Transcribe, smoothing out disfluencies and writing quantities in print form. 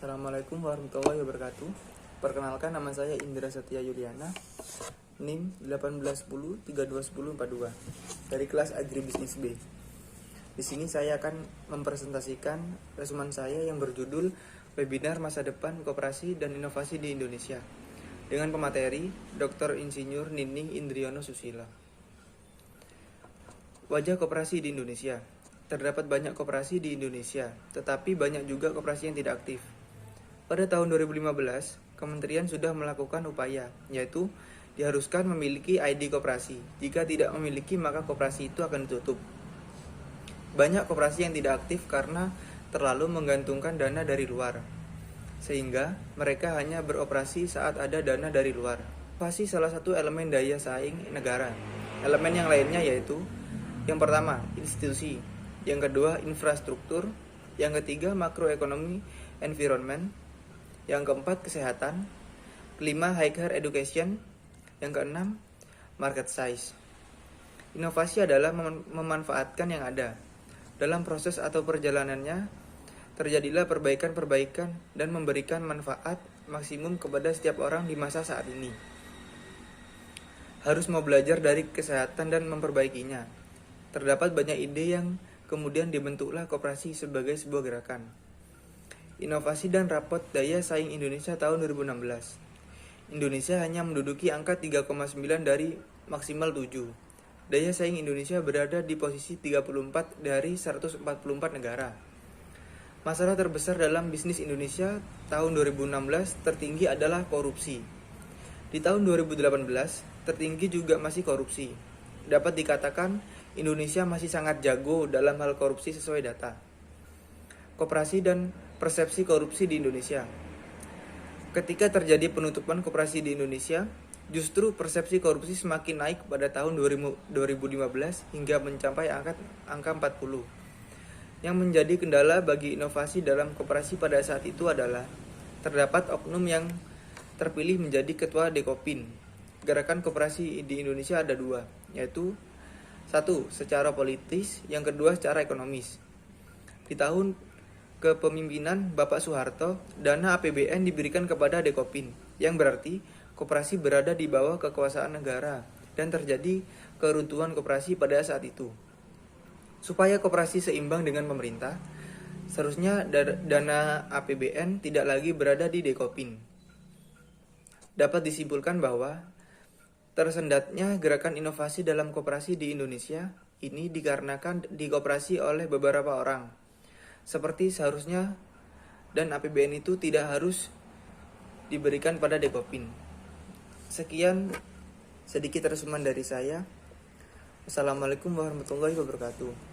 Assalamualaikum warahmatullahi wabarakatuh. Perkenalkan, nama saya Indra Setia Yuliana, NIM 1810321042 dari kelas Agribisnis B. Di sini saya akan mempresentasikan resumen saya yang berjudul Webinar Masa Depan Koperasi dan Inovasi di Indonesia dengan pemateri Dr. Insinyur Nining Indriyono Susilo. Wajah koperasi di Indonesia. Terdapat banyak koperasi di Indonesia, tetapi banyak juga koperasi yang tidak aktif. Pada tahun 2015, Kementerian sudah melakukan upaya, yaitu diharuskan memiliki ID koperasi. Jika tidak memiliki, maka koperasi itu akan ditutup. Banyak koperasi yang tidak aktif karena terlalu menggantungkan dana dari luar, sehingga mereka hanya beroperasi saat ada dana dari luar. Pasti salah satu elemen daya saing negara. Elemen yang lainnya yaitu, yang pertama, institusi, yang kedua, infrastruktur, yang ketiga, makroekonomi, environment, yang keempat, kesehatan, kelima, higher education, yang keenam, market size. Inovasi adalah memanfaatkan yang ada. Dalam proses atau perjalanannya, terjadilah perbaikan-perbaikan dan memberikan manfaat maksimum kepada setiap orang di masa saat ini. Harus mau belajar dari kesehatan dan memperbaikinya. Terdapat banyak ide yang kemudian dibentuklah koperasi sebagai sebuah gerakan. Inovasi dan Rapot Daya Saing Indonesia tahun 2016. Indonesia hanya menduduki angka 3,9 dari maksimal 7. Daya saing Indonesia berada di posisi 34 dari 144 negara. Masalah terbesar dalam bisnis Indonesia tahun 2016 tertinggi adalah korupsi. Di tahun 2018, tertinggi juga masih korupsi. Dapat dikatakan Indonesia masih sangat jago dalam hal korupsi sesuai data. Koperasi dan persepsi korupsi di Indonesia. Ketika terjadi penutupan koperasi di Indonesia, justru persepsi korupsi semakin naik pada tahun 2015 hingga mencapai angka 40. Yang menjadi kendala bagi inovasi dalam koperasi pada saat itu adalah terdapat oknum yang terpilih menjadi ketua Dekopin. Gerakan koperasi di Indonesia ada dua, yaitu satu, secara politis, yang kedua secara ekonomis. Di tahun kepemimpinan Bapak Soeharto, dana APBN diberikan kepada Dekopin, yang berarti koperasi berada di bawah kekuasaan negara dan terjadi keruntuhan koperasi pada saat itu. Supaya koperasi seimbang dengan pemerintah, seharusnya dana APBN tidak lagi berada di Dekopin. Dapat disimpulkan bahwa tersendatnya gerakan inovasi dalam koperasi di Indonesia ini dikarenakan dikoperasi oleh beberapa orang. Seperti seharusnya dan APBN itu tidak harus diberikan pada Dekopin. Sekian sedikit resumen dari saya. Wassalamualaikum warahmatullahi wabarakatuh.